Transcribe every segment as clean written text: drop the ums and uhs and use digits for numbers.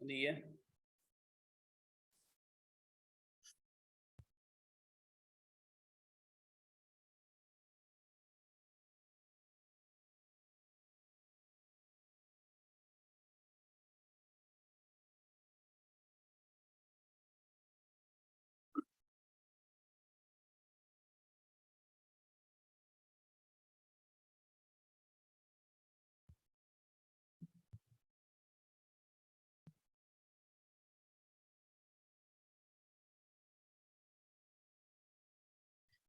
Bom dia.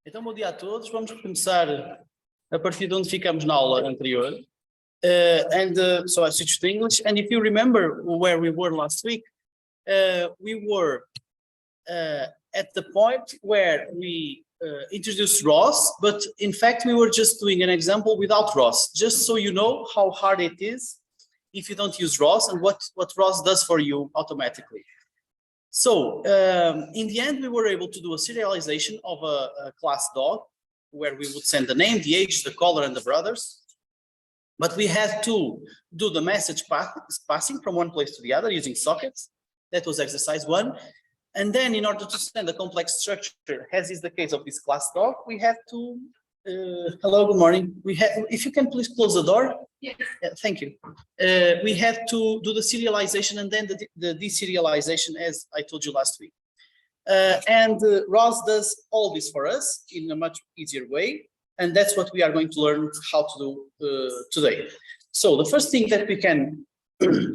Então, bom dia a todos. Vamos começar a partir de onde ficamos na aula anterior. So I switched to English. And if you remember where we were last week, we were at the point where we introduced ROS, but in fact, we were just doing an example without ROS, just so you know how hard it is if you don't use ROS and what ROS does for you automatically. So in the end, we were able to do a serialization of a class dog where we would send the name, the age, the color, and the brothers. But we had to do the message passing from one place to the other using sockets. That was exercise 1. And then in order to send a complex structure, as is the case of this class dog, we had to, hello, good morning. If you can please close the door. Yes. Thank you. We had to do the serialization and then the deserialization, as I told you last week. And ROS does all this for us in a much easier way. And that's what we are going to learn how to do today. So the first thing that we can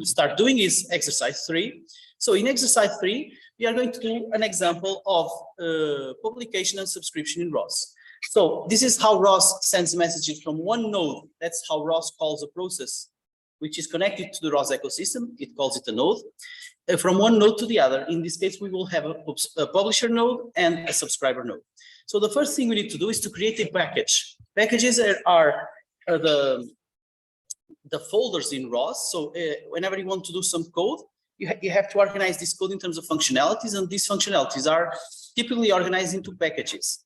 start doing is exercise 3. So in exercise 3, we are going to do an example of publication and subscription in ROS. So this is how ROS sends messages from one node. That's how ROS calls a process which is connected to the ROS ecosystem. It calls it a node. From one node to the other. In this case, we will have a publisher node and a subscriber node. So the first thing we need to do is to create a package. Packages are the folders in ROS. So whenever you want to do some code, you have to organize this code in terms of functionalities, and these functionalities are typically organized into packages.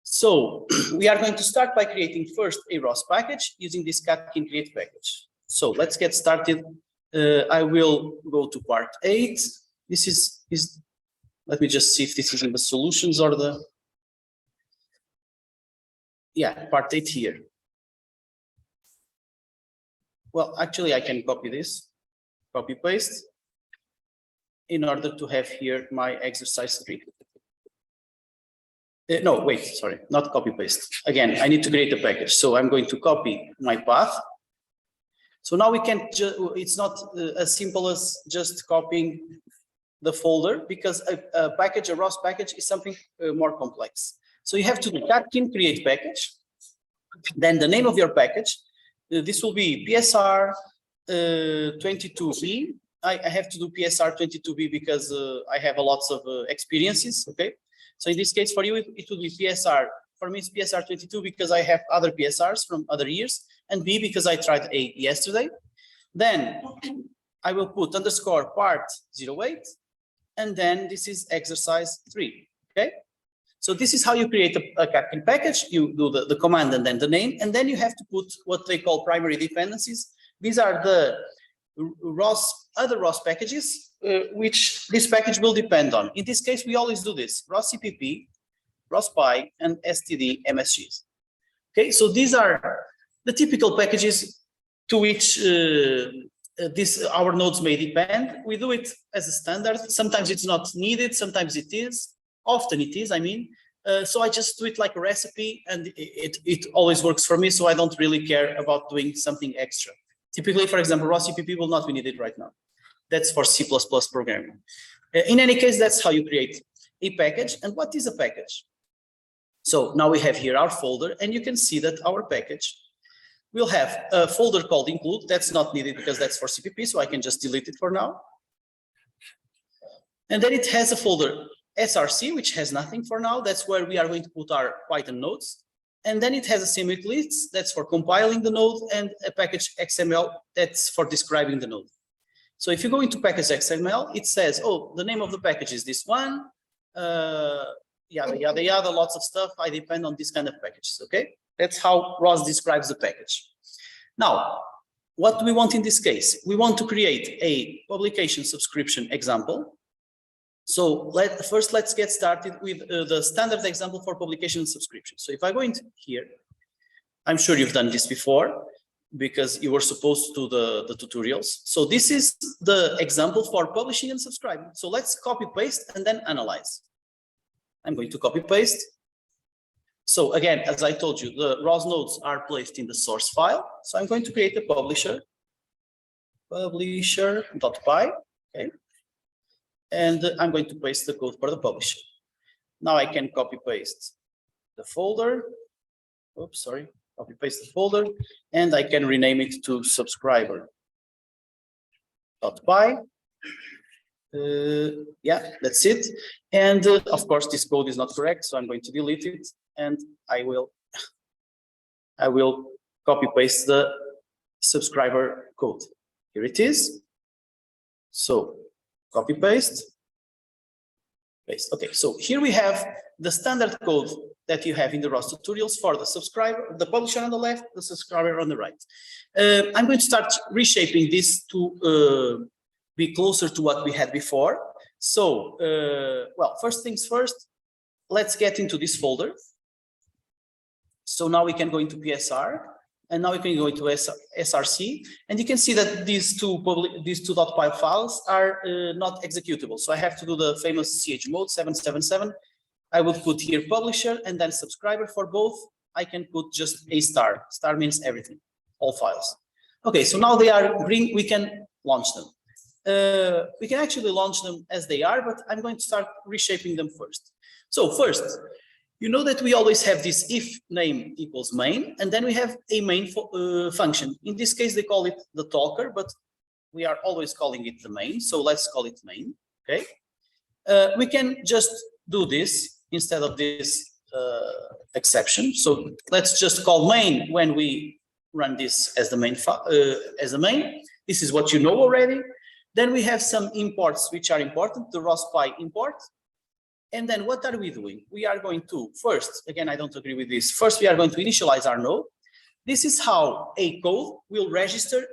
So we are going to start by creating first a ROS package using this catkin create package. So let's get started. I will go to part 8. This is let me just see if this is in the solutions or the, yeah, part 8 here. Well, actually I can copy this, copy paste, in order to have here my exercise 3. No, wait, sorry, not copy paste. Again, I need to create a package. So I'm going to copy my path. So now we can, it's not as simple as just copying the folder, because a package, a ROS package, is something more complex. So you have to do catkin create package, then the name of your package. This will be PSR 22B. I have to do PSR 22B because I have lots of experiences, okay? So in this case, for you, it will be PSR. For me, it's PSR 22 because I have other PSRs from other years, and B because I tried A yesterday. Then I will put underscore part 08, and then this is exercise 3, okay? So this is how you create a catkin package. You do the command and then the name, and then you have to put what they call primary dependencies. These are the other ROS packages, which this package will depend on. In this case, we always do this: ROS CPP, ROS PI, and STD MSGs. Okay, so these are the typical packages to which our nodes may depend. We do it as a standard. Sometimes it's not needed, sometimes it is. Often it is, I mean. So I just do it like a recipe, and it always works for me, so I don't really care about doing something extra. Typically, for example, ROS CPP will not be needed right now. That's for C++ programming. In any case, that's how you create a package. And what is a package? So now we have here our folder, and you can see that our package will have a folder called include. That's not needed because that's for CPP, so I can just delete it for now. And then it has a folder SRC, which has nothing for now. That's where we are going to put our Python nodes. And then it has a symmetric list, that's for compiling the node, and a package XML, that's for describing the node. So if you go into package XML, it says, oh, the name of the package is this one, yada, yada, yada, lots of stuff. I depend on this kind of packages, okay? That's how ROS describes the package. Now, what do we want in this case? We want to create a publication subscription example. So first let's get started with the standard example for publication and subscription. So if I go into here, I'm sure you've done this before because you were supposed to do the tutorials. So this is the example for publishing and subscribing. So let's copy paste and then analyze. I'm going to copy paste. So again, as I told you, the ROS nodes are placed in the source file. So I'm going to create a publisher.py, okay? And I'm going to paste the code for the publisher. Now I can copy paste the folder. Oops, sorry. Copy paste the folder, and I can rename it to subscriber.py. Yeah, that's it. And of course, this code is not correct, so I'm going to delete it, and I will copy paste the subscriber code. Here it is. So copy paste. Paste. Okay, so here we have the standard code that you have in the ROS tutorials for the subscriber, the publisher on the left, the subscriber on the right. I'm going to start reshaping this to be closer to what we had before. So, well, first things first, let's get into this folder. So now we can go into PSR, and now we can go into SRC, and you can see that these two .py files are not executable. So I have to do the famous chmod 777. I would put here publisher and then subscriber. For both, I can put just a star. Star means everything, all files. Okay, so now they are green, we can launch them. We can actually launch them as they are, but I'm going to start reshaping them first. So first, you know that we always have this if name equals main, and then we have a main function. In this case, they call it the talker, but we are always calling it the main. So let's call it main, okay? We can just do this instead of this exception. So let's just call main when we run this as the main. This is what you know already. Then we have some imports which are important, the ROS.py import. And then what are we doing? We are going to first, again, I don't agree with this. First, we are going to initialize our node. This is how a code will register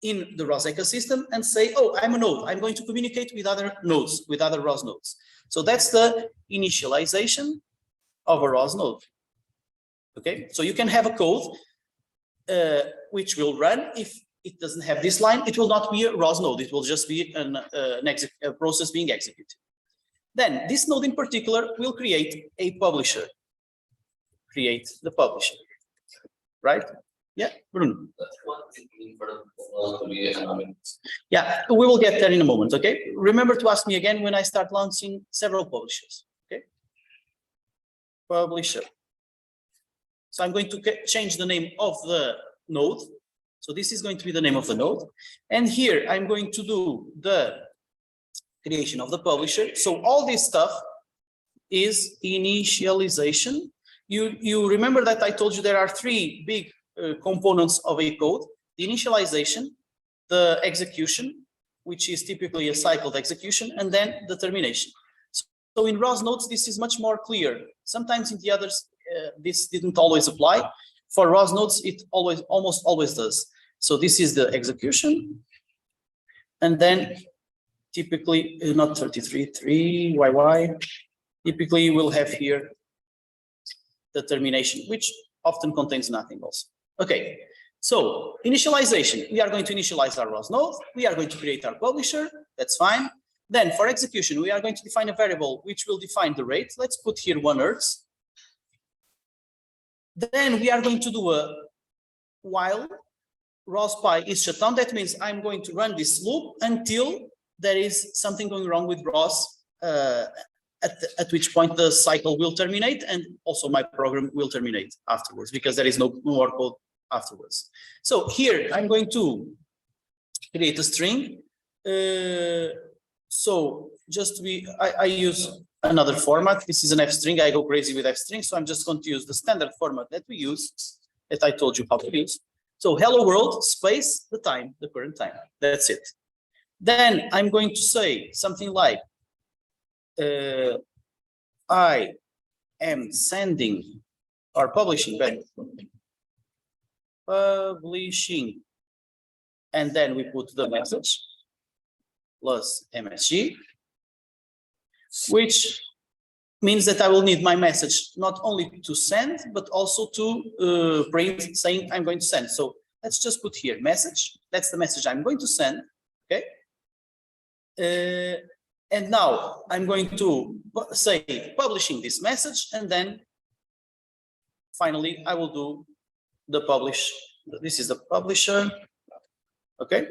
in the ROS ecosystem and say, oh, I'm a node. I'm going to communicate with other nodes, with other ROS nodes. So that's the initialization of a ROS node. Okay, so you can have a code which will run. If it doesn't have this line, it will not be a ROS node. It will just be a process being executed. Then this node in particular will create a publisher. Create the publisher, right? Yeah, Bruno. Yeah, we will get there in a moment, okay? Remember to ask me again when I start launching several publishers, okay? Publisher. So I'm going to change the name of the node. So this is going to be the name of the node. And here I'm going to do the creation of the publisher. So all this stuff is initialization. You remember that I told you there are three big components of a code: the initialization, the execution, which is typically a cycled execution, and then the termination. So in ROS nodes, this is much more clear. Sometimes in the others, this didn't always apply. For ROS nodes, it almost always does. So this is the execution, and then typically not 33.3 YY. Typically, we'll have here the termination, which often contains nothing also. Okay, so initialization, we are going to initialize our ROS node. We are going to create our publisher. That's fine. Then for execution, we are going to define a variable which will define the rate. Let's put here 1 Hertz. Then we are going to do a while ROS.py is shut down. That means I'm going to run this loop until there is something going wrong with ROS, at which point the cycle will terminate, and also my program will terminate afterwards because there is no more code afterwards. So here I'm going to create a string. So just to be, I use another format. This is an F string. I go crazy with F string. So I'm just going to use the standard format that we use, that I told you how to use. So hello world space, the time, the current time. That's it. Then I'm going to say something like, I am sending or publishing and then we put the message plus MSG, which means that I will need my message not only to send, but also to print saying I'm going to send. So let's just put here message. That's the message I'm going to send. Okay. And now I'm going to say publishing this message, and then finally I will do the publish. This is the publisher. Okay.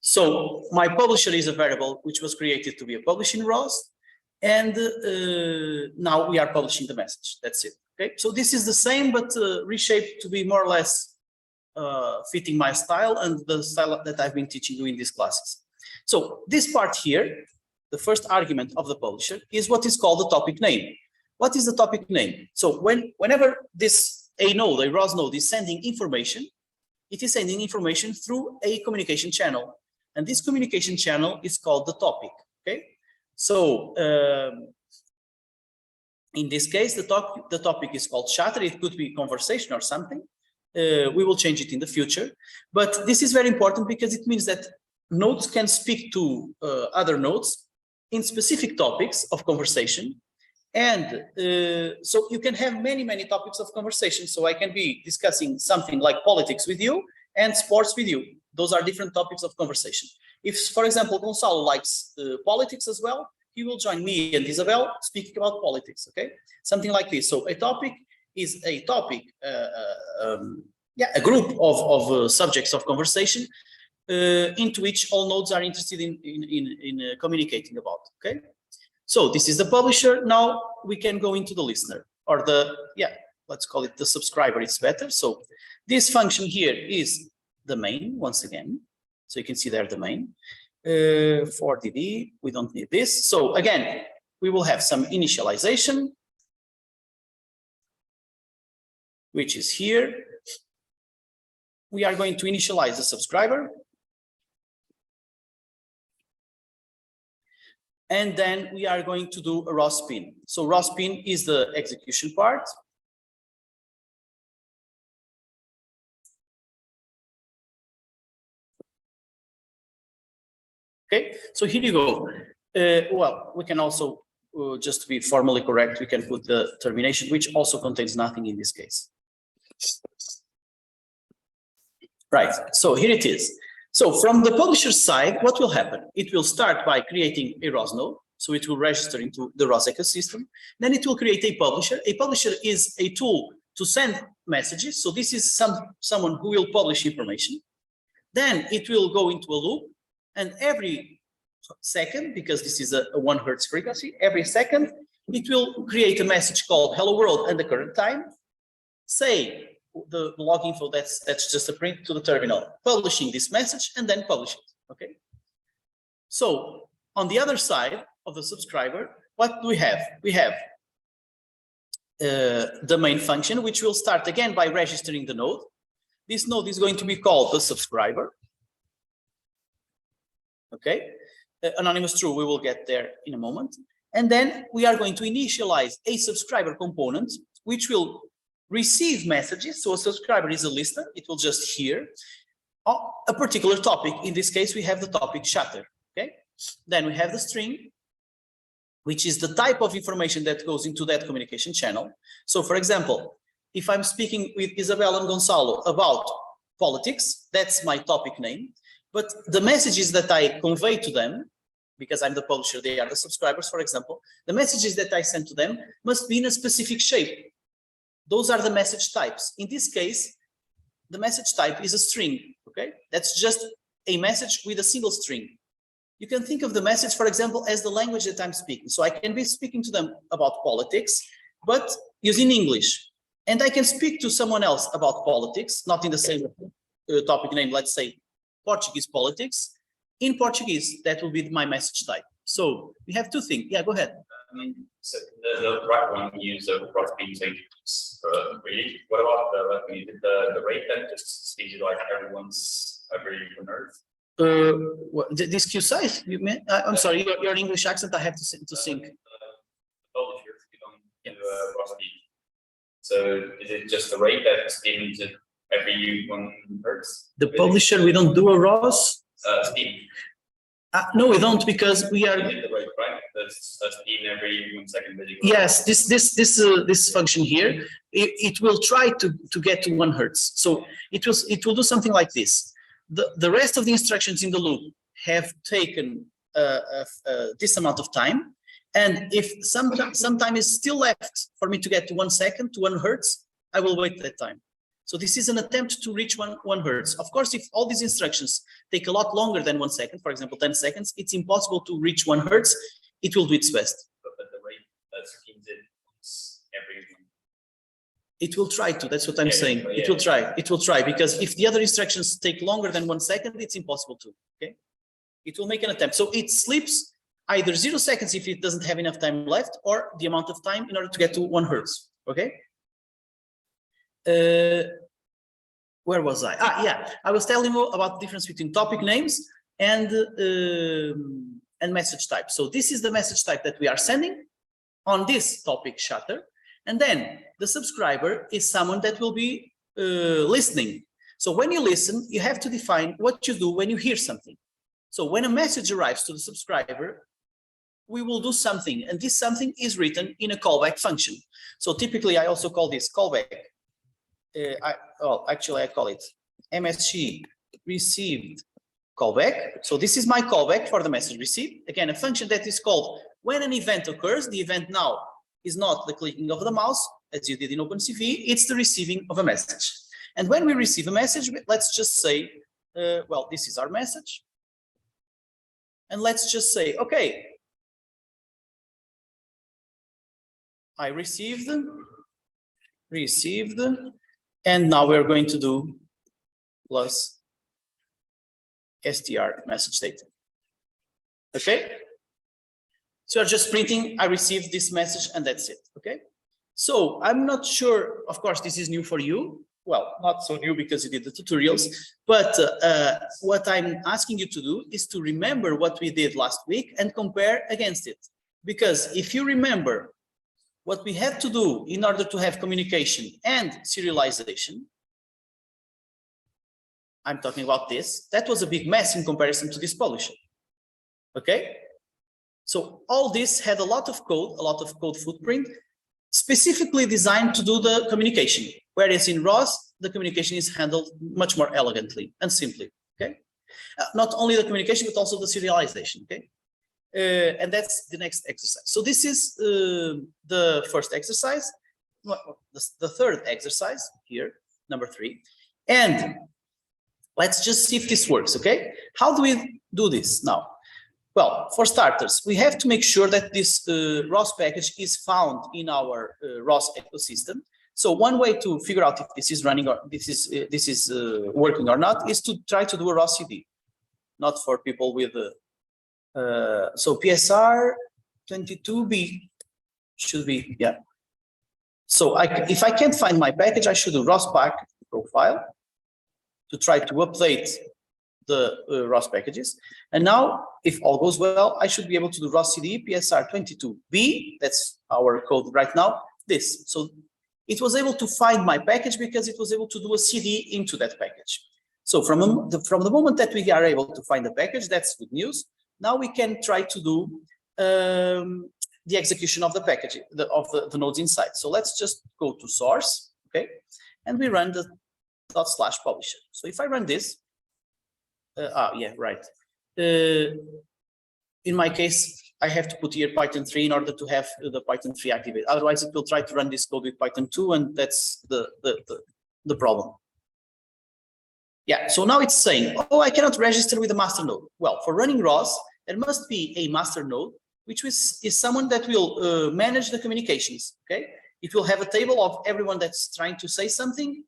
So my publisher is a variable which was created to be a publishing rows. And now we are publishing the message. That's it. Okay. So this is the same, but reshaped to be more or less fitting my style and the style that I've been teaching you in these classes. So this part here, the first argument of the publisher, is what is called the topic name. What is the topic name? So whenever this a ROS node is sending information, it is sending information through a communication channel. And this communication channel is called the topic. Okay. So in this case, the topic is called chatter. It could be conversation or something. We will change it in the future. But this is very important because it means that nodes can speak to other nodes in specific topics of conversation. And so you can have many, many topics of conversation. So I can be discussing something like politics with you and sports with you. Those are different topics of conversation. If, for example, Gonçalo likes politics as well, he will join me and Isabel speaking about politics, okay? Something like this. So a topic is a topic, a group of subjects of conversation into which all nodes are interested in communicating about, okay? So this is the publisher. Now we can go into the listener, or let's call it the subscriber, it's better. So this function here is the main, once again. So you can see there the main. For DD, we don't need this. So again, we will have some initialization, which is here. We are going to initialize the subscriber. And then we are going to do a raw spin. So raw spin is the execution part. Okay, so here you go. Well, we can also, just to be formally correct, we can put the termination, which also contains nothing in this case. Right, so here it is. So from the publisher side, what will happen? It will start by creating a ROS node. So it will register into the ROS ecosystem. Then it will create a publisher. A publisher is a tool to send messages. So this is someone who will publish information. Then it will go into a loop. And every second, because this is a 1 Hertz frequency, every second, it will create a message called hello world and the current time. Say the log info, that's just a print to the terminal, publishing this message and then publish it, okay? So on the other side of the subscriber, what do we have? We have the main function, which will start again by registering the node. This node is going to be called the subscriber. Okay, anonymous true, we will get there in a moment. And then we are going to initialize a subscriber component, which will receive messages. So a subscriber is a listener. It will just hear a particular topic. In this case, we have the topic chatter. Okay, then we have the string, which is the type of information that goes into that communication channel. So for example, if I'm speaking with Isabel and Gonçalo about politics, that's my topic name. But the messages that I convey to them, because I'm the publisher, they are the subscribers, for example, the messages that I send to them must be in a specific shape. Those are the message types. In this case, the message type is a string, okay? That's just a message with a single string. You can think of the message, for example, as the language that I'm speaking. So I can be speaking to them about politics, but using English. And I can speak to someone else about politics, not in the same topic name, let's say, Portuguese politics. In Portuguese, that will be my message type. So we have two things. Yeah, go ahead. So the right one we use a cross beam agents really. What about the left one? The rate that just speaks like everyone's every on Earth? This Q size, you mean? I'm sorry, your English accent. I have to sync. Publishers, you don't do cross beam. So is it just the rate that's given to every every 1 hertz. The publisher, we don't do a ROS. Steam. No, we don't, because we are. You did the right? That's a steam every 1 second. Basically. Yes, this function here, it will try to get to 1 hertz. So it will do something like this. The rest of the instructions in the loop have taken this amount of time, and if some time is still left for me to get to 1 second, to 1 hertz, I will wait that time. So this is an attempt to reach 1 hertz. Of course, if all these instructions take a lot longer than 1 second, for example, 10 seconds, it's impossible to reach 1 hertz. It will do its best. But the rate that schemes it every. It will try to. That's what I'm saying. Yeah. It will try. It will try, because if the other instructions take longer than 1 second, it's impossible to. Okay. It will make an attempt. So it sleeps either 0 seconds if it doesn't have enough time left, or the amount of time in order to get to 1 hertz. Okay. Where was I? Yeah, I was telling you about the difference between topic names and message type. So this is the message type that we are sending on this topic shutter, and then the subscriber is someone that will be listening. So when you listen, you have to define what you do when you hear something. So when a message arrives to the subscriber, we will do something, and this something is written in a callback function. So typically, I also call this callback. Actually, I call it MSG received callback. So this is my callback for the message received. Again, a function that is called when an event occurs. The event now is not the clicking of the mouse, as you did in OpenCV, it's the receiving of a message. And when we receive a message, let's just say, well, this is our message. And let's just say, okay, I received, and now we're going to do plus str message data. Okay. So you're just printing, I received this message, and that's it. Okay. So I'm not sure, of course, this is new for you. Well, not so new because you did the tutorials, but what I'm asking you to do is to remember what we did last week and compare against it. Because if you remember what we had to do in order to have communication and serialization, I'm talking about this, that was a big mess in comparison to this publisher. Okay? So all this had a lot of code footprint, specifically designed to do the communication, whereas in ROS, the communication is handled much more elegantly and simply, okay? Not only the communication, but also the serialization, okay? And that's the next exercise. So this is the first exercise, the third exercise here, number 3. And let's just see if this works, okay? How do we do this now? Well, for starters, we have to make sure that this ROS package is found in our ROS ecosystem. So one way to figure out if this is running or this is working or not is to try to do a ROS CD, not for people with so PSR 22B should be, yeah. So if I can't find my package, I should do ROS pack profile to try to update the ROS packages. And now, if all goes well, I should be able to do ROS CD PSR 22B. That's our code right now. This. So it was able to find my package because it was able to do a CD into that package. So from the moment that we are able to find the package, that's good news. Now we can try to do the execution of the package, of the nodes inside. So let's just go to source, okay? And we run the /publisher. So if I run this, yeah, right. In my case, I have to put here Python 3 in order to have the Python 3 activated. Otherwise, it will try to run this code with Python 2, and that's the problem. Yeah, so now it's saying, oh, I cannot register with the master node. Well, for running ROS, there must be a master node, which is someone that will manage the communications, okay? It will have a table of everyone that's trying to say something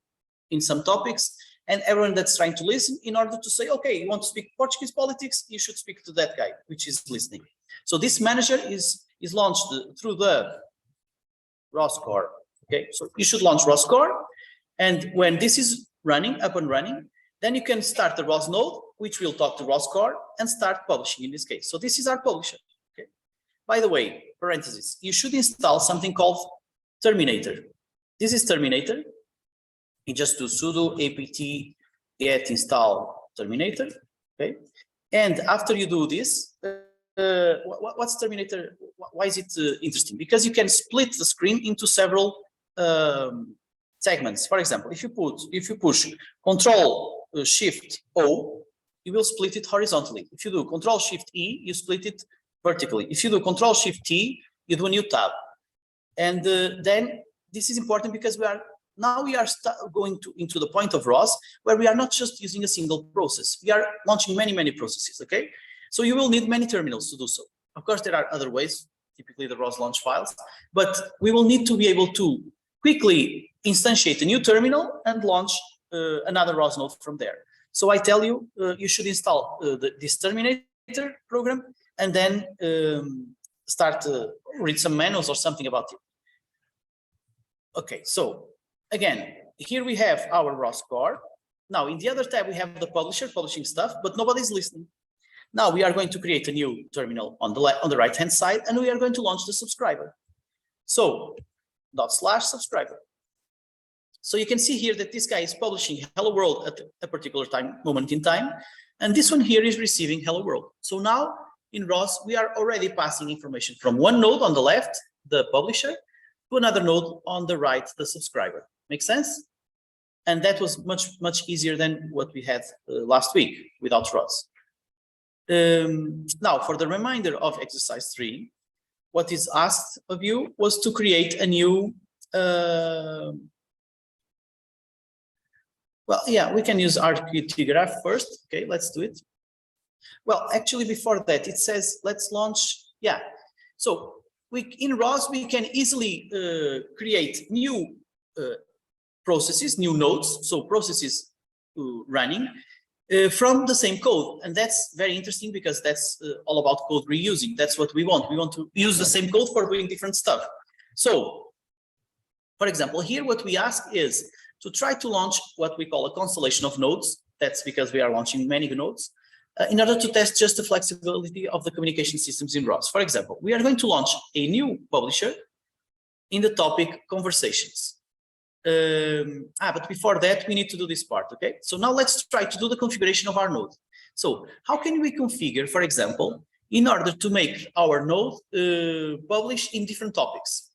in some topics, and everyone that's trying to listen in order to say, okay, you want to speak Portuguese politics, you should speak to that guy, which is listening. So this manager is launched through the ROS core, okay? So you should launch ROS core, and when this is running, up and running, then you can start the ROS node, which will talk to ROS core and start publishing in this case. So this is our publisher, okay? By the way, parentheses, you should install something called Terminator. This is Terminator. you just do sudo apt get install terminator, okay? And after you do this, what's terminator? Why is it interesting? Because you can split the screen into several segments. For example, if you push Control Shift O, you will split it horizontally. If you do Control Shift E, you split it vertically. If you do Control Shift T, you do a new tab. And then this is important because we are going into the point of ROS where we are not just using a single process. We are launching many processes, okay? So you will need many terminals to do so. Of course, there are other ways, typically the ROS launch files, but we will need to be able to quickly instantiate a new terminal and launch another ROS node from there. So I tell you, you should install this terminator program and then start read some manuals or something about it. Okay, so again, here we have our ROS core. Now in the other tab, we have the publisher publishing stuff, but nobody's listening. Now we are going to create a new terminal on the right-hand side, and we are going to launch the subscriber. So /subscriber. So you can see here that this guy is publishing hello world at a particular moment in time. And this one here is receiving hello world. So now in ROS, we are already passing information from one node on the left, the publisher, to another node on the right, the subscriber. Make sense? And that was much easier than what we had last week without ROS. Now for the remainder of exercise 3, what is asked of you was to create a new well, yeah, we can use RQT graph first. Okay, let's do it. Well, actually, before that, it says let's launch. Yeah, so in ROS we can easily create new processes, new nodes. So processes running from the same code, and that's very interesting because that's all about code reusing. That's what we want. We want to use the same code for doing different stuff. So, for example, here what we ask is to try to launch what we call a constellation of nodes. That's because we are launching many nodes in order to test just the flexibility of the communication systems in ROS. For example, we are going to launch a new publisher in the topic conversations. But before that, we need to do this part, okay? So now let's try to do the configuration of our node. So how can we configure, for example, in order to make our node publish in different topics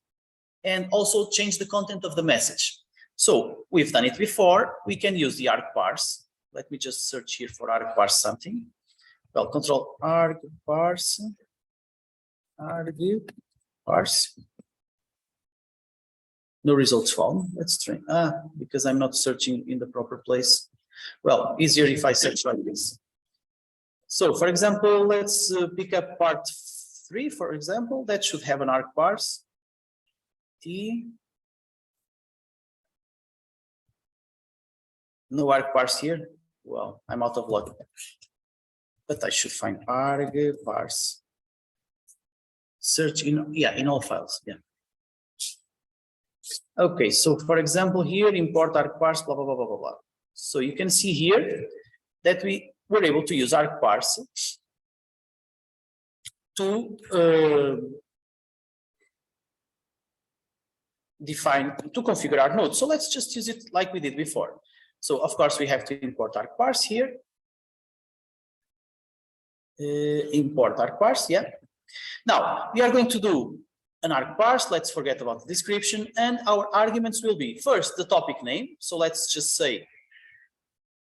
and also change the content of the message? So we've done it before. We can use the argparse. Let me just search here for argparse something. Well, control argparse, argparse. No results found. Let's try. Because I'm not searching in the proper place. Well, easier if I search like this. So, for example, let's pick up part 3, for example. That should have an argparse. T. No argparse here. Well, I'm out of luck. But I should find argparse. Search in all files. Yeah. Okay, so for example, here import argparse, blah, blah, blah, blah, blah, blah. So you can see here that we were able to use argparse to configure our node. So let's just use it like we did before. So of course we have to import argparse here. Import argparse, yeah. Now we are going to do an argparse. Let's forget about the description, and our arguments will be first the topic name. So let's just say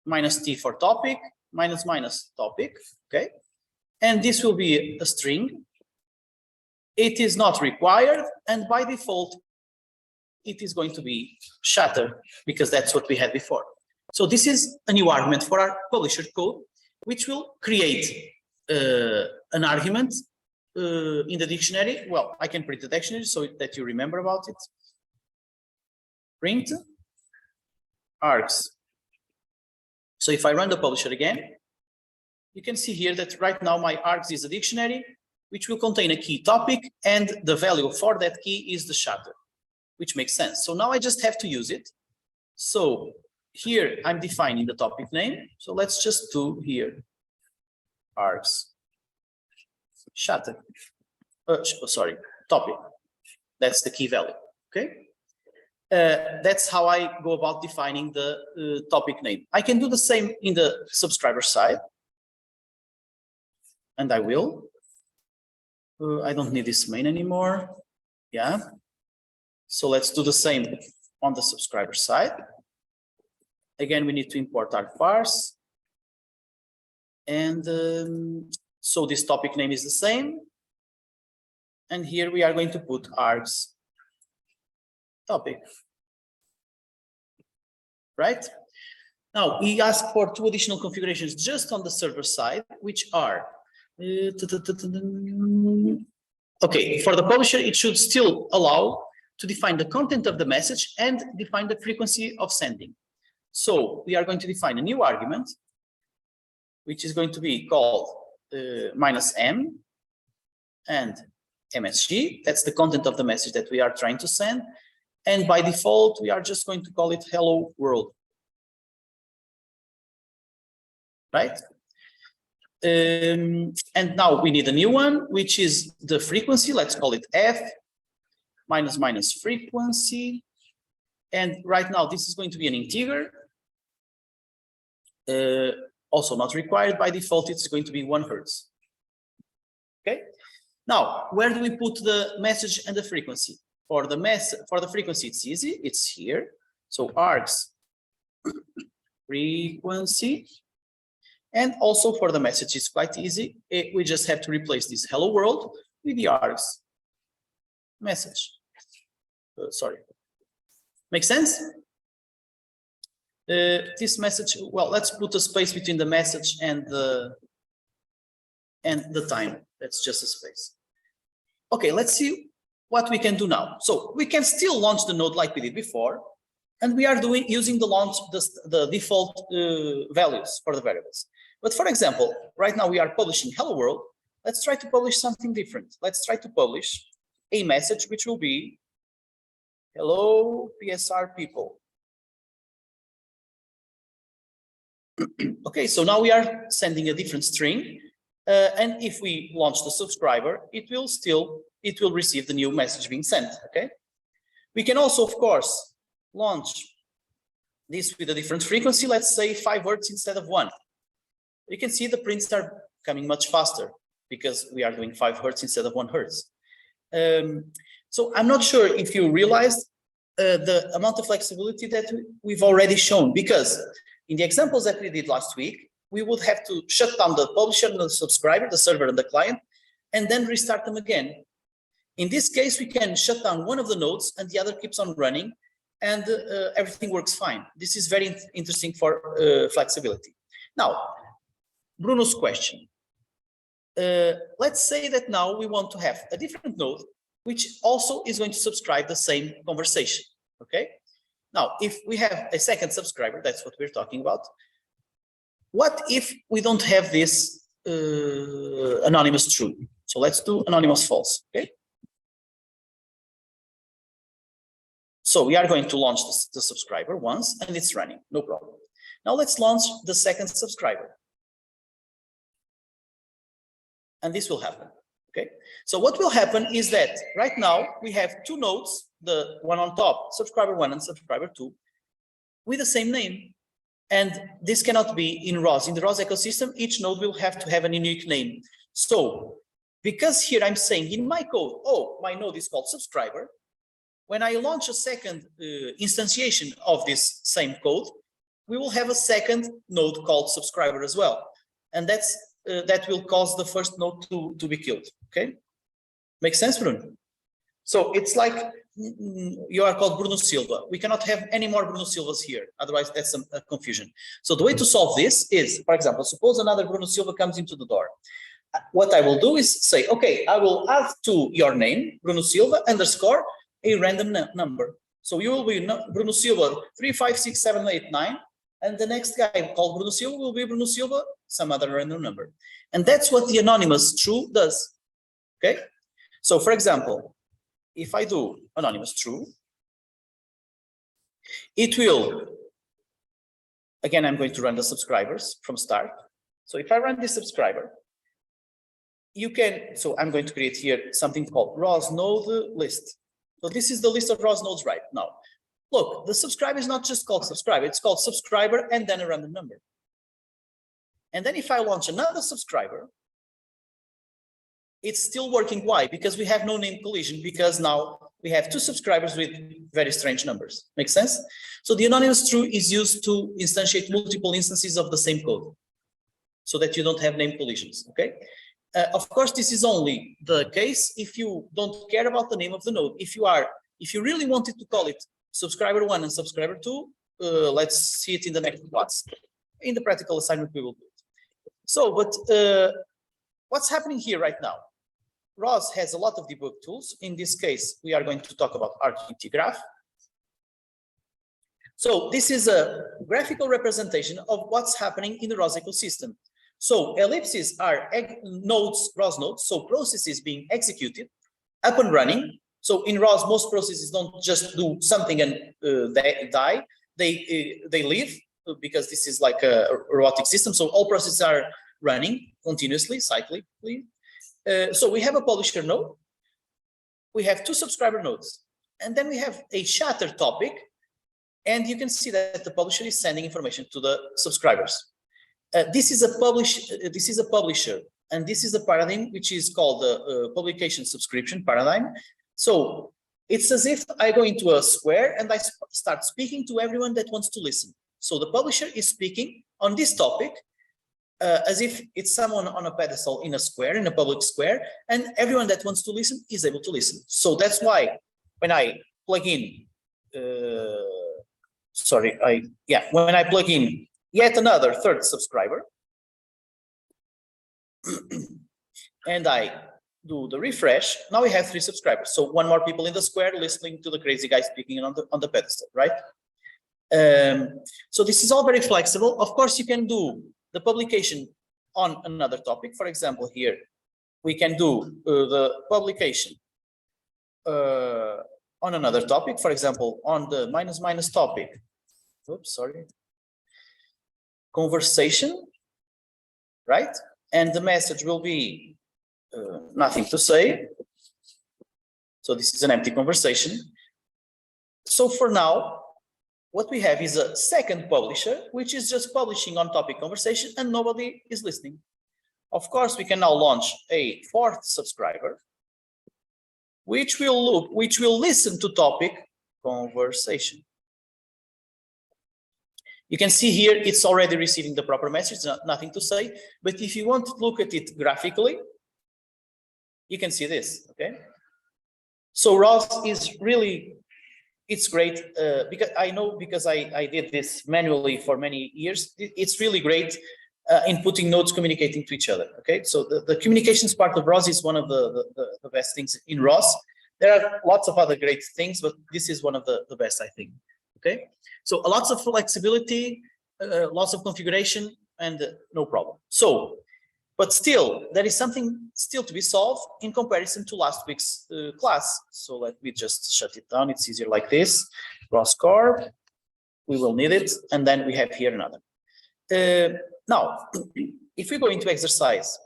-t for topic, -- topic, okay? And this will be a string. It is not required, and by default, it is going to be shatter because that's what we had before. So this is a new argument for our publisher code, which will create an argument in the dictionary. Well, I can print the dictionary so that you remember about it. Print args. So if I run the publisher again, you can see here that right now my args is a dictionary, which will contain a key topic, and the value for that key is the shatter, which makes sense. So now I just have to use it. So here I'm defining the topic name. So let's just do here args shatter. Sorry, topic. That's the key value. Okay. That's how I go about defining the topic name. I can do the same in the subscriber side. And I will. I don't need this main anymore. Yeah. So let's do the same on the subscriber side. Again, we need to import our parse. And so this topic name is the same. And here we are going to put args topic. Right? Now, we ask for 2 additional configurations just on the server side, which are, okay, for the publisher, it should still allow to define the content of the message and define the frequency of sending. So we are going to define a new argument, which is going to be called -m and MSG. That's the content of the message that we are trying to send. And by default, we are just going to call it hello world. Right? And now we need a new one, which is the frequency. Let's call it F minus frequency. And right now, this is going to be an integer. Also not required by default, it's going to be 1 Hertz. Okay. Now, where do we put the message and the frequency? For the frequency, it's easy. It's here. So args frequency. And also for the message, it's quite easy. We just have to replace this hello world with the args message. Sorry. Make sense? This message, well, let's put a space between the message and the time. That's just a space. Okay, let's see what we can do now. So we can still launch the node like we did before, and we are using the default values for the variables. But for example, right now we are publishing hello world. Let's try to publish something different. Let's try to publish a message which will be hello PSR people. Okay, so now we are sending a different string, and if we launch the subscriber, it will receive the new message being sent. Okay, we can also, of course, launch this with a different frequency. Let's say 5 Hertz instead of 1. You can see the prints are coming much faster because we are doing 5 Hertz instead of 1 Hertz. So I'm not sure if you realized the amount of flexibility that we've already shown, because in the examples that we did last week, we would have to shut down the publisher and the subscriber, the server and the client, and then restart them again. In this case, we can shut down one of the nodes and the other keeps on running, and everything works fine. This is very interesting for flexibility. Now, Bruno's question. Let's say that now we want to have a different node, which also is going to subscribe the same conversation, okay? Now, if we have a second subscriber, that's what we're talking about. What if we don't have this anonymous true? So let's do anonymous false, okay? So we are going to launch the subscriber once and it's running, no problem. Now let's launch the second subscriber. And this will happen, okay? So what will happen is that right now we have 2 nodes, the one on top, subscriber 1 and subscriber 2, with the same name. And this cannot be in ROS. In the ROS ecosystem, each node will have to have a unique name. So because here I'm saying in my code, oh, my node is called subscriber, when I launch a second instantiation of this same code, we will have a second node called subscriber as well. And that will cause the first node to be killed, okay? Makes sense, Bruno? So it's like you are called Bruno Silva. We cannot have any more Bruno Silvas here. Otherwise, that's a confusion. So the way to solve this is, for example, suppose another Bruno Silva comes into the door. What I will do is say, okay, I will add to your name, Bruno Silva _ a random number. So you will be Bruno Silva 3567889, and the next guy called Bruno Silva will be Bruno Silva, some other random number. And that's what the anonymous true does, okay? So for example, if I do anonymous true, it will, again, I'm going to run the subscribers from start. So if I run this subscriber, you can, so I'm going to create here something called ROS node list. So this is the list of ROS nodes right now. look, the subscriber is not just called subscriber, it's called subscriber and then a random number. And then if I launch another subscriber, it's still working. Why? Because we have no name collision, because now we have two subscribers with very strange numbers. Make sense? So the anonymous true is used to instantiate multiple instances of the same code so that you don't have name collisions, okay? Of course, this is only the case if you don't care about the name of the node. If you really wanted to call it subscriber 1 and subscriber 2, let's see it in the next class. In the practical assignment, we will do it. So, but what's happening here right now? ROS has a lot of debug tools. In this case, we are going to talk about RQT graph. So this is a graphical representation of what's happening in the ROS ecosystem. So ellipses are nodes, ROS nodes, so processes being executed, up and running. So in ROS, most processes don't just do something and they die. They live, because this is like a robotic system. So all processes are running continuously, cyclically. So we have a publisher node, we have two subscriber nodes, and then we have a chatter topic, and you can see that the publisher is sending information to the subscribers. This is a publisher, and this is a paradigm which is called the publication subscription paradigm. So it's as if I go into a square and I start speaking to everyone that wants to listen. So the publisher is speaking on this topic, as if it's someone on a pedestal in a square, in a public square, and everyone that wants to listen is able to listen. So that's why when I plug in, when I plug in yet another third subscriber, and I do the refresh, now we have 3 subscribers. So one more people in the square listening to the crazy guy speaking on the pedestal, right? So this is all very flexible. Of course, you can do the publication on another topic. For example, here we can do the publication on another topic. For example, on the -- topic. Oops, sorry. Conversation, right? And the message will be nothing to say. So this is an empty conversation. So for now, what we have is a second publisher, which is just publishing on topic conversation and nobody is listening. Of course, we can now launch a 4th subscriber, which will listen to topic conversation. You can see here, it's already receiving the proper message, nothing to say. But if you want to look at it graphically, you can see this, okay? So ROS is really, it's great, because I did this manually for many years. It's really great in putting nodes communicating to each other, okay? So the communications part of ROS is one of the best things in ROS. There are lots of other great things, but this is one of the best, I think, okay? So lots of flexibility, lots of configuration, and no problem. So, but still, there is something still to be solved in comparison to last week's class. So let me just shut it down. It's easier like this. ROS core, we will need it. And then we have here another. Now, if we go into exercise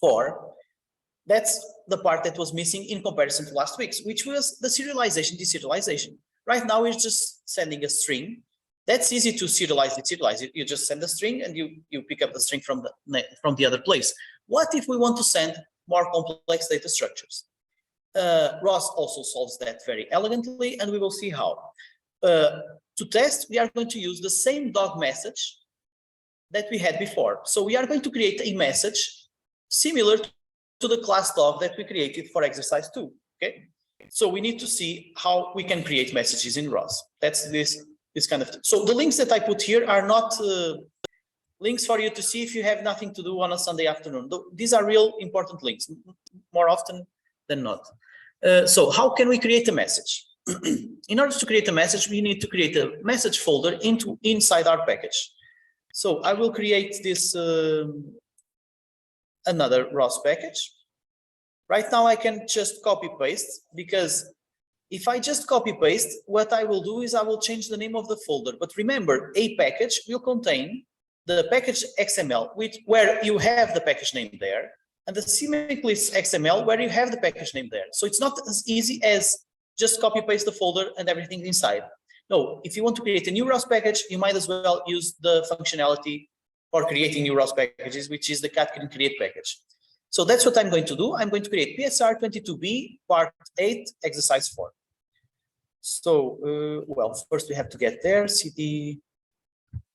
4, that's the part that was missing in comparison to last week's, which was the serialization, deserialization. Right now, we're just sending a string. That's easy to serialize, deserialize. You just send a string and you pick up the string from the other place. What if we want to send more complex data structures? ROS also solves that very elegantly, and we will see how. To test, we are going to use the same dog message that we had before. So we are going to create a message similar to the class dog that we created for exercise 2, okay? So we need to see how we can create messages in ROS. That's this kind of thing. So the links that I put here are not links for you to see if you have nothing to do on a Sunday afternoon. These are real important links, more often than not. So how can we create a message? In order to create a message, we need to create a message folder inside our package. So I will create this another ROS package. Right now I can just copy paste, because if I just copy paste, what I will do is I will change the name of the folder. But remember, a package will contain the package XML, where you have the package name there, and the symmetric list XML where you have the package name there. So it's not as easy as just copy paste the folder and everything inside. No, if you want to create a new ROS package, you might as well use the functionality for creating new ROS packages, which is the catkin create package. So that's what I'm going to do. I'm going to create PSR 22B part 8 exercise 4. So, well, first we have to get there. cd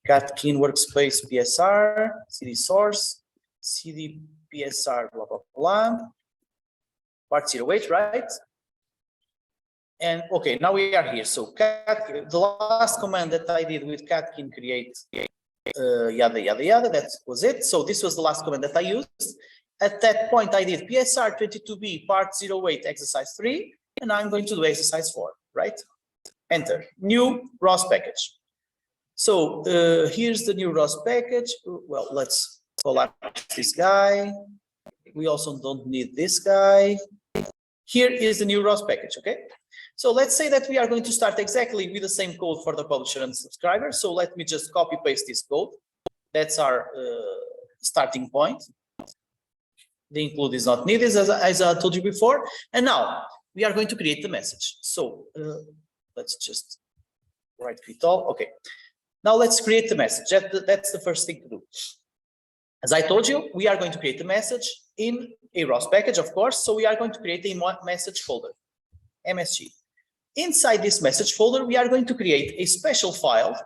catkin workspace PSR, cd source, cd PSR, blah, blah, blah. Part 08, right? And okay, now we are here. So the last command that I did with catkin create yada, yada, yada, that was it. So this was the last command that I used. At that point, I did PSR 22B part 08 exercise 3, and I'm going to do exercise 4, right? Enter, new ROS package. So here's the new ROS package. Well, let's collapse this guy. We also don't need this guy. Here is the new ROS package, okay? So let's say that we are going to start exactly with the same code for the publisher and subscriber. So let me just copy paste this code. That's our starting point. The include is not needed, as I told you before. And now we are going to create the message. So let's just write quit all. Okay. Now let's create the message. That's the first thing to do. As I told you, we are going to create a message in a ROS package, of course. So we are going to create a message folder, MSG. Inside this message folder, we are going to create a special file.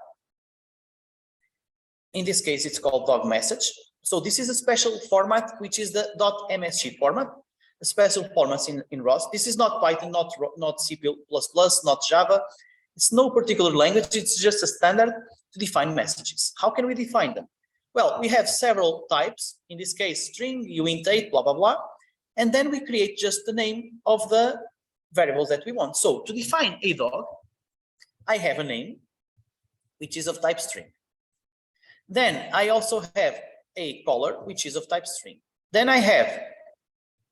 In this case, it's called dog message. So this is a special format, which is the .msg format, a special format in ROS. This is not Python, not C++, not Java. It's no particular language. It's just a standard to define messages. How can we define them? Well, we have several types. In this case, string, uint8, blah, blah, blah. And then we create just the name of the variables that we want. So to define a dog, I have a name, which is of type string. Then I also have a color, which is of type string. Then I have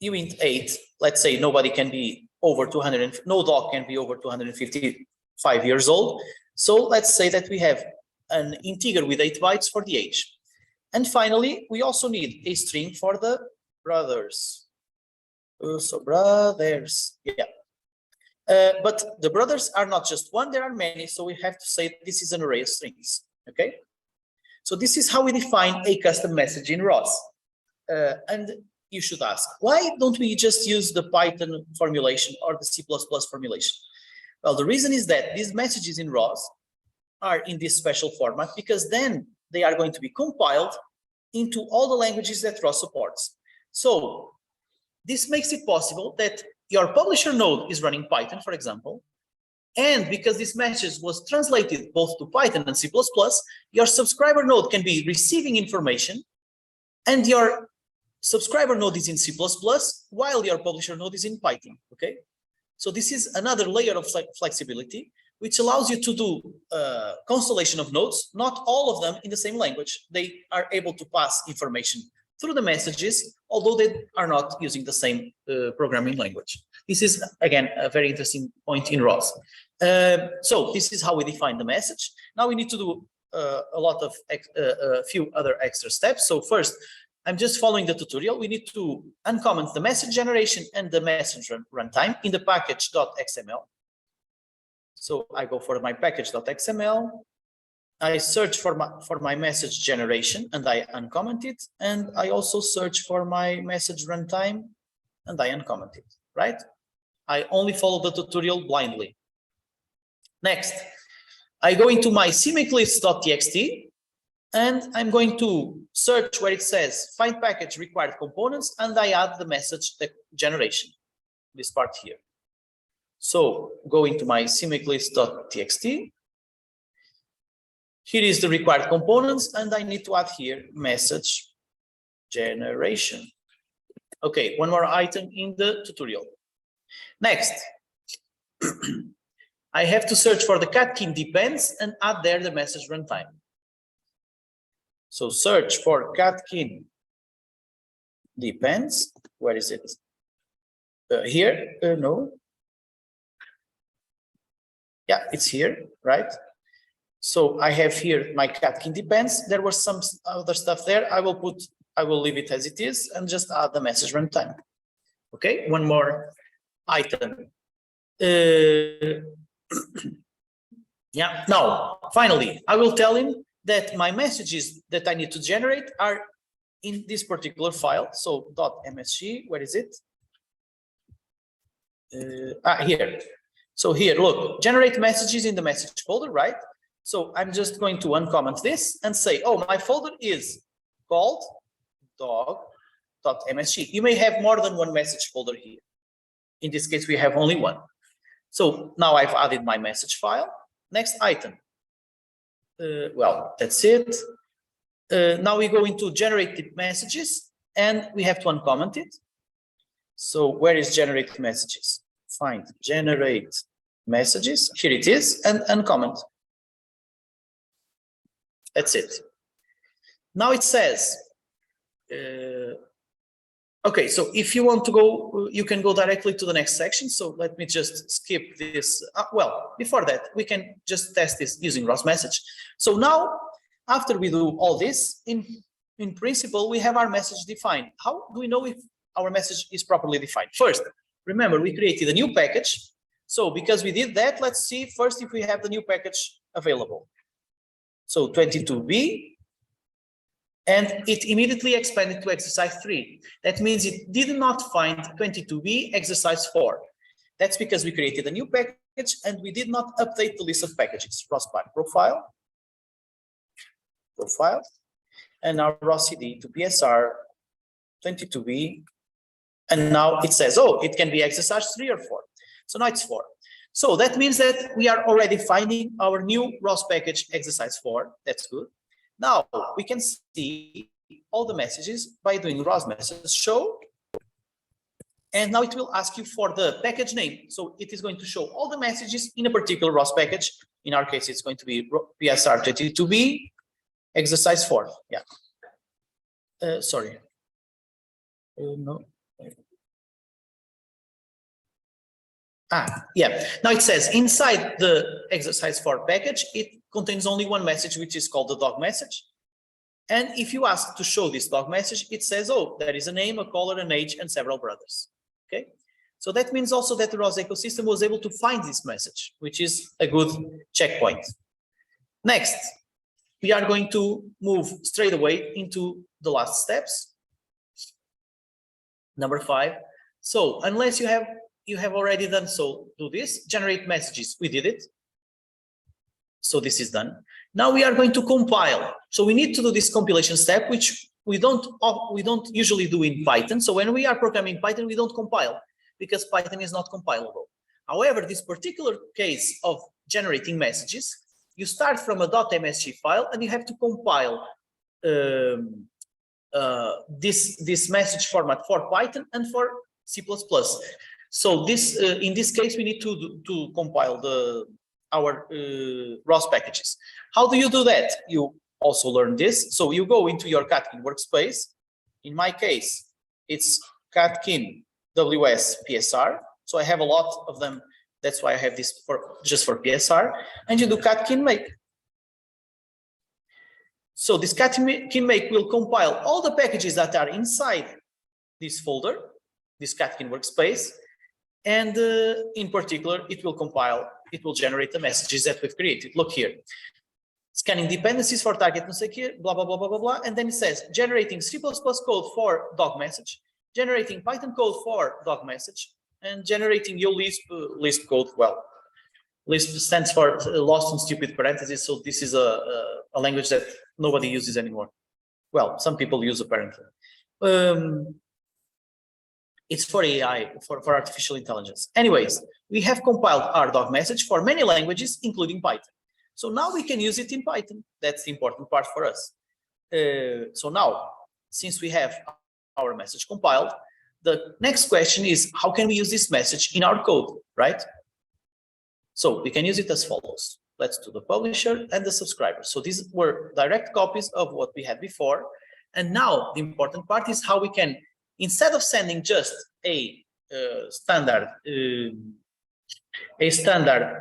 uint8. Let's say nobody can be over 200, no dog can be over 255 years old. So let's say that we have an integer with 8 bytes for the age. And finally, we also need a string for the brothers. So brothers, yeah. But the brothers are not just one, there are many. So we have to say this is an array of strings, okay? So this is how we define a custom message in ROS. And you should ask, why don't we just use the Python formulation or the C++ formulation? Well, the reason is that these messages in ROS are in this special format because then they are going to be compiled into all the languages that ROS supports. So this makes it possible that your publisher node is running Python, for example, and because this message was translated both to Python and C++, your subscriber node can be receiving information and your subscriber node is in C++ while your publisher node is in Python, okay? So this is another layer of flexibility, which allows you to do a constellation of nodes, not all of them in the same language. They are able to pass information through the messages, although they are not using the same programming language. This is, again, a very interesting point in ROS. So this is how we define the message. Now we need to do a few other extra steps. So first, I'm just following the tutorial. We need to uncomment the message generation and the message runtime in the package.xml. So I go for my package.xml. I search for my message generation and I uncomment it. And I also search for my message runtime and I uncomment it, right? I only follow the tutorial blindly. Next, I go into my cmake_list.txt and I'm going to search where it says find package required components and I add the message generation, this part here. So go into my cmake_list.txt. Here is the required components and I need to add here message generation. Okay, one more item in the tutorial. Next, I have to search for the catkin depends and add there the message runtime. So search for catkin depends. Where is it? Here? No. Yeah, it's here, right? So I have here my catkin depends. There was some other stuff there. I will leave it as it is and just add the message runtime. Okay, one more item Yeah, now, finally, I will tell him that my messages that I need to generate are in this particular file. So .msg, where is it? Here. So here, look, generate messages in the message folder, right? So I'm just going to uncomment this and say, oh, my folder is called dog.msg. You may have more than one message folder here. In this case, we have only one. So now I've added my message file. Next item. Well, that's it. Now we go into generated messages and we have to uncomment it. So where is generate messages? Find generate messages. Here it is, and uncomment. That's it. Now it says, okay, so if you want to go, you can go directly to the next section. So let me just skip this. Well, before that, we can just test this using ROS message. So now, after we do all this, in principle, we have our message defined. How do we know if our message is properly defined? First, remember, we created a new package. So because we did that, let's see first if we have the new package available. So 22B. And it immediately expanded to exercise 3. That means it did not find 22B exercise 4. That's because we created a new package and we did not update the list of packages. ROS-pack profile, and now ROS-cd to PSR 22B. And now it says, oh, it can be exercise 3 or 4. So now it's 4. So that means that we are already finding our new ROS package exercise 4. That's good. Now we can see all the messages by doing ROS message show. And now it will ask you for the package name. So it is going to show all the messages in a particular ROS package. In our case, it's going to be PSR 22B exercise 4. Yeah. Sorry. No. Yeah. Now it says inside the exercise 4 package, it contains only one message, which is called the dog message. And if you ask to show this dog message, it says, oh, there is a name, a color, an age, and several brothers. Okay. So that means also that the ROS ecosystem was able to find this message, which is a good checkpoint. Next, we are going to move straight away into the last steps. Number 5. So unless you have already done so, do this, generate messages. We did it. So this is done. Now we are going to compile. So we need to do this compilation step, which we don't usually do in Python. So when we are programming Python, we don't compile because Python is not compilable. However, this particular case of generating messages, you start from a .msg file and you have to compile this message format for Python and for C++. So this, in this case, we need to compile our ROS packages. How do you do that? You also learn this. So you go into your Catkin workspace. In my case, it's Catkin WS PSR. So I have a lot of them. That's why I have this just for PSR. And you do Catkin make. So this Catkin make will compile all the packages that are inside this folder, this Catkin workspace. And in particular, it will generate the messages that we've created. Look here, scanning dependencies for target, blah, blah, blah, blah, blah, blah. And then it says generating C++ code for dog message, generating Python code for dog message, and generating your Lisp code. Well, Lisp stands for lost and stupid parentheses. So this is a language that nobody uses anymore. Well, some people use apparently. It's for AI, for artificial intelligence. Anyways, we have compiled our dog message for many languages, including Python. So now we can use it in Python. That's the important part for us. So now, since we have our message compiled, the next question is, how can we use this message in our code, right? So we can use it as follows. Let's do the publisher and the subscriber. So these were direct copies of what we had before. And now the important part is how we can, instead of sending just a standard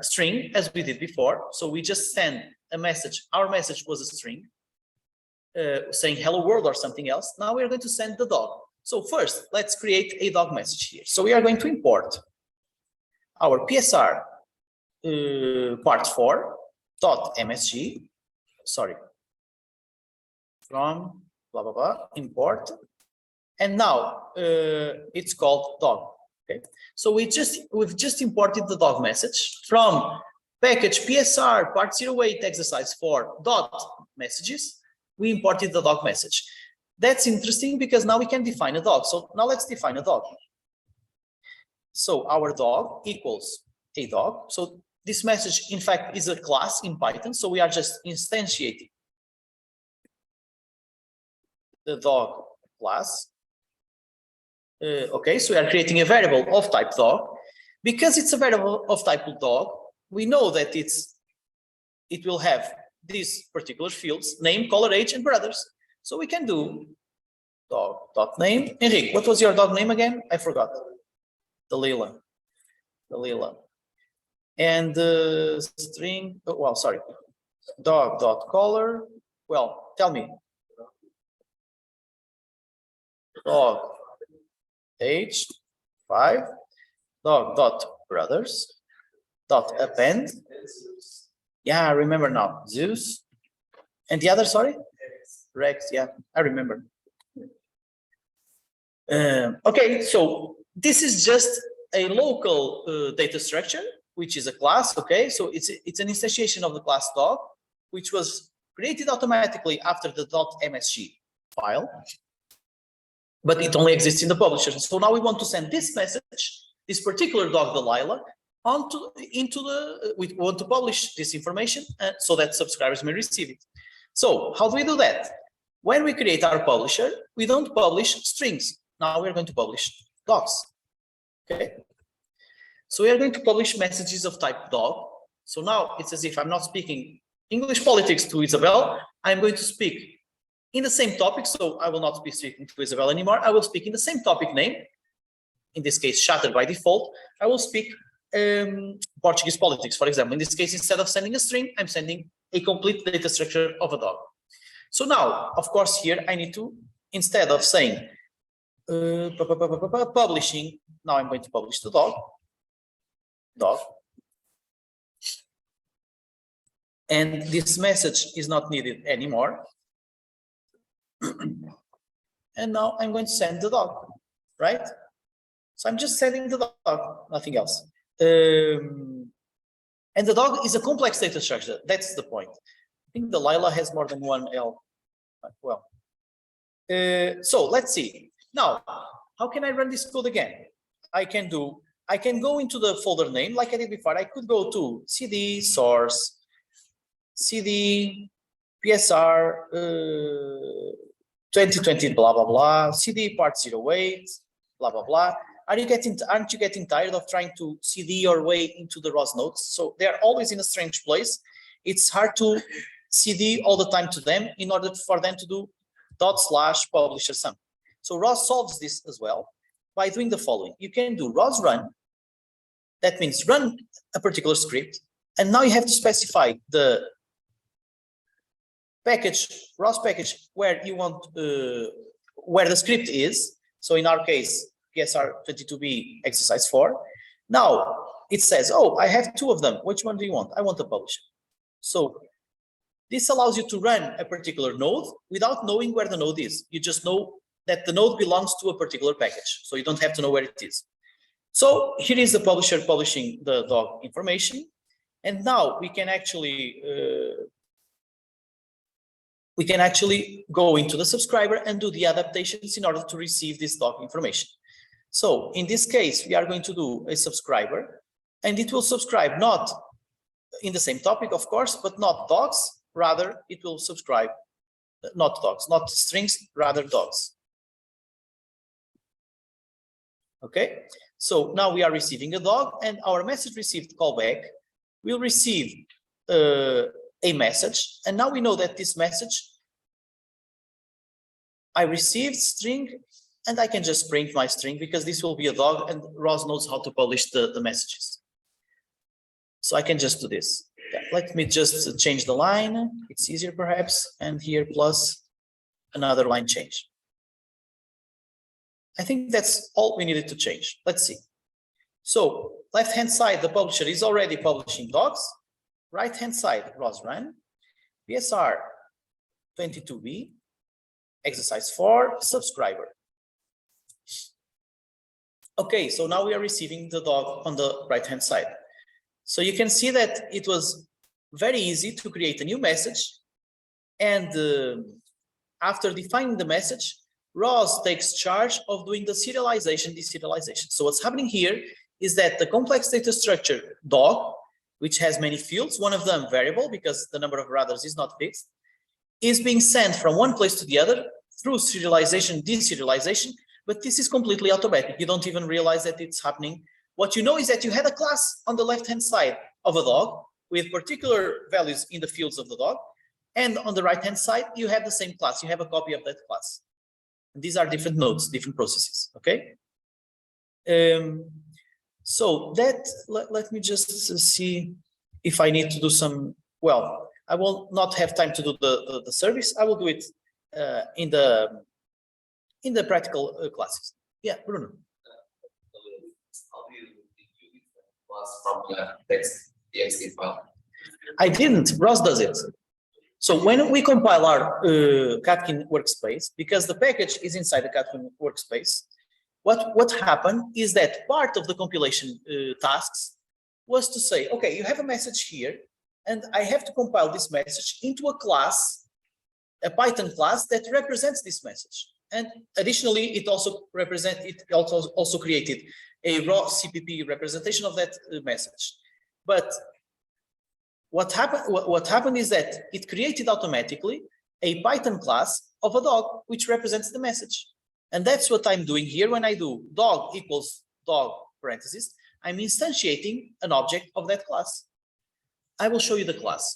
string as we did before, so we just send a message. Our message was a string saying hello world or something else. Now we are going to send the dog. So first, let's create a dog message here. So we are going to import our PSR part 4 dot MSG, sorry, from blah blah blah import, and now it's called dog. Okay, so we've just imported the dog message from package PSR part 08 exercise 4 dot messages. We imported the dog message. That's interesting because now we can define a dog. So now let's define a dog. So our dog equals a dog. So this message, in fact, is a class in Python. So we are just instantiating the dog class. Okay, so we are creating a variable of type dog. Because it's a variable of type dog, we know that it will have these particular fields: name, color, age, and brothers. So we can do dog.name. Henrique, what was your dog name again? I forgot. Dalila. And the string, well, sorry, dog.color. Well, tell me. Dog age 5, dog.brothers, append. Yeah, I remember now. Zeus. And the other, sorry? Rex, yeah, I remember. Okay, so this is just a local data structure, which is a class, okay? So it's an instantiation of the class dog, which was created automatically after the .msg file, but it only exists in the publisher. So now we want to send this message, this particular dog, Delilah, we want to publish this information so that subscribers may receive it. So how do we do that? When we create our publisher, we don't publish strings. Now we're going to publish dogs. Okay. So we are going to publish messages of type dog. So now it's as if I'm not speaking English politics to Isabel. I'm going to speak in the same topic. So I will not be speaking to Isabel anymore. I will speak in the same topic name. In this case, shattered by default. I will speak Portuguese politics, for example. In this case, instead of sending a string, I'm sending a complete data structure of a dog. So now, of course, here I need to, instead of saying publishing, now I'm going to publish the dog. And this message is not needed anymore. And now I'm going to send the dog, right? So I'm just sending the dog, nothing else. And the dog is a complex data structure. That's the point. I think the Lila has more than one L. Well, so let's see. Now, how can I run this code again? I can go into the folder name like I did before. I could go to cd source, cd PSR 2020 blah blah blah, cd part 08 blah blah blah. Aren't you getting tired of trying to cd your way into the ROS nodes? So they are always in a strange place. It's hard to cd all the time to them in order for them to do /publisher sum. So ROS solves this as well by doing the following. You can do ROS run. That means run a particular script, and now you have to specify the package, ROS package, where you want where the script is. So in our case, PSR 22B exercise 4. Now it says, oh, I have two of them. Which one do you want? I want the publisher. So this allows you to run a particular node without knowing where the node is. You just know that the node belongs to a particular package. So you don't have to know where it is. So here is the publisher publishing the dog information. And now we can actually go into the subscriber and do the adaptations in order to receive this dog information. So in this case, we are going to do a subscriber, and it will subscribe not in the same topic, of course, but not dogs. Rather, it will subscribe not dogs, not strings, rather dogs. Okay, so now we are receiving a dog, and our message received callback will receive a message. And now we know that this message, I received string, and I can just print my string because this will be a dog, and ROS knows how to publish the messages. So I can just do this. Yeah, let me just change the line. It's easier perhaps. And here plus another line change. I think that's all we needed to change. Let's see. So left-hand side, the publisher is already publishing docs. Right-hand side, Rosran, PSR 22B, exercise 4, subscriber. Okay, so now we are receiving the doc on the right-hand side. So you can see that it was very easy to create a new message. And after defining the message, Ross takes charge of doing the serialization, deserialization. So what's happening here is that the complex data structure doc, which has many fields, one of them variable because the number of radars is not fixed, is being sent from one place to the other through serialization, deserialization, but this is completely automatic. You don't even realize that it's happening. What you know is that you had a class on the left-hand side of a dog with particular values in the fields of the dog, and on the right-hand side, you have the same class. You have a copy of that class. And these are different nodes, different processes, okay? So that, let me just see if I need to do some, well, I will not have time to do the service. I will do it in the practical classes. Yeah, Bruno. How do you use the class from the text.txt file? I didn't, Ross does it. So when we compile our Katkin workspace, because the package is inside the Katkin workspace, what happened is that part of the compilation tasks was to say, okay, you have a message here, and I have to compile this message into a class, a Python class that represents this message. And additionally, it also created a raw CPP representation of that message. But what happened is that it created automatically a Python class of a dog, which represents the message. And that's what I'm doing here when I do dog equals dog parentheses. I'm instantiating an object of that class. I will show you the class.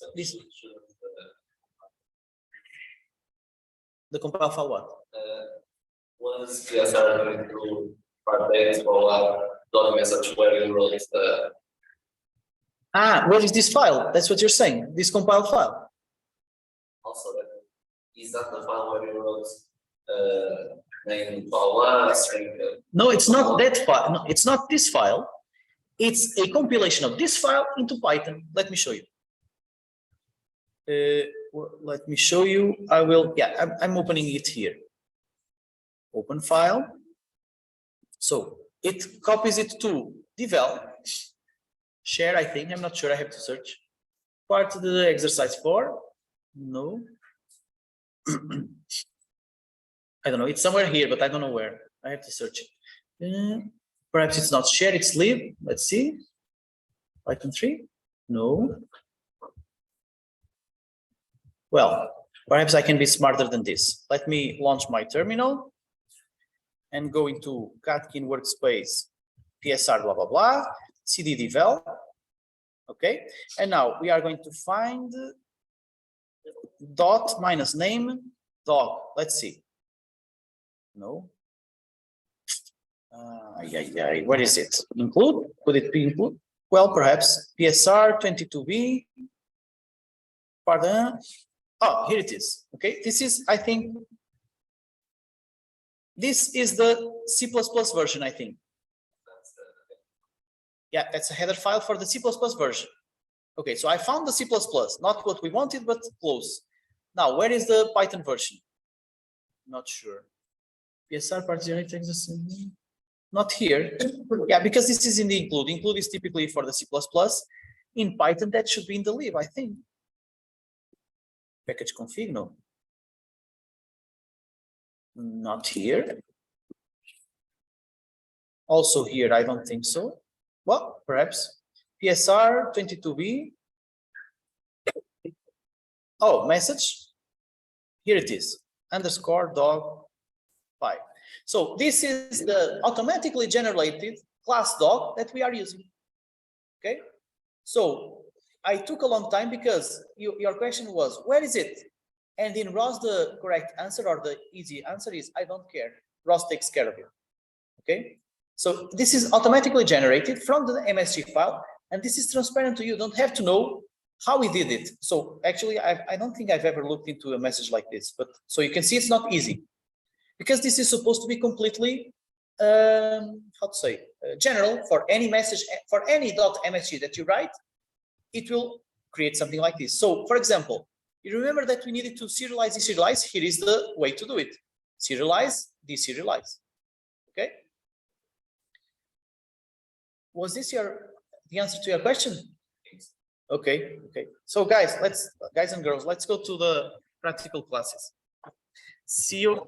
The compile file what? Was PSR going to private or dog message where you wrote the. What is this file? That's what you're saying, this compile file. Also, is that the file where you wrote name Aula, string? No, it's not that file. No, it's not this file. It's a compilation of this file into Python. Let me show you. Let me show you. I will. Yeah, I'm opening it here. Open file. So it copies it to devel. Share, I think. I'm not sure. I have to search. Part of the exercise 4. No. I don't know. It's somewhere here, but I don't know where. I have to search it. Perhaps it's not share, it's leave. Let's see. Python 3. No. Well, perhaps I can be smarter than this. Let me launch my terminal and go into Katkin workspace, PSR, blah, blah, blah, cd devel. Okay. And now we are going to find dot minus name dog. Let's see. No. What is it? Include? Could it be include? Well, perhaps PSR 22B. Pardon. Oh, here it is. Okay, this is, I think, this is the C++ version, I think. Yeah, that's a header file for the C++ version. Okay, so I found the C++, not what we wanted, but close. Now, where is the Python version? Not sure. PSR part 0 exists. Not here. Yeah, because this is in the include. Include is typically for the C++. In Python, that should be in the lib, I think. Package config, no. Not here. Also here, I don't think so. Well, perhaps. PSR 22B. Oh, message. Here it is. Underscore dog 5. So this is the automatically generated class dog that we are using. Okay. So I took a long time because your question was, where is it? And in Ross, the correct answer or the easy answer is, I don't care. Ross takes care of it. Okay. So this is automatically generated from the MSG file, and this is transparent to you. You don't have to know how we did it. So actually, I don't think I've ever looked into a message like this, but so you can see it's not easy because this is supposed to be completely how to say, general for any message, for any .msg that you write, it will create something like this. So for example, you remember that we needed to serialize, deserialize. Here is the way to do it. Serialize, deserialize. Okay. Was this the answer to your question? Okay, okay. So guys and girls, let's go to the practical classes. See you.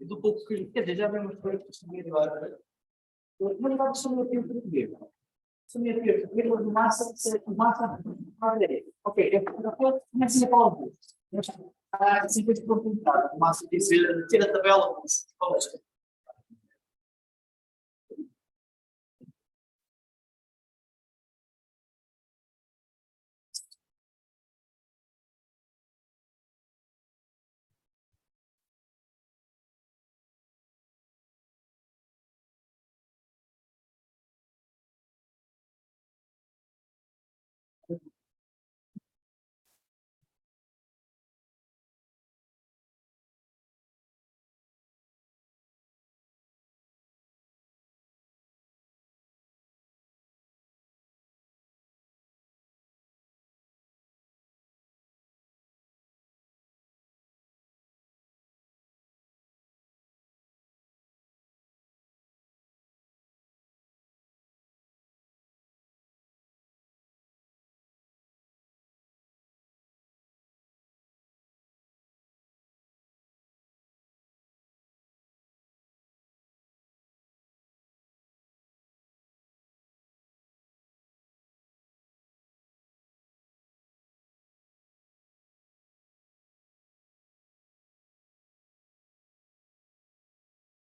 Do pouco que quer dizer, já vemos para o assumir agora. Mas vai assumir o tempo primeiro. Assumir o tempo primeiro, massa, ok, eu começo a falar. Sempre de perguntar, massa, ter a tabela.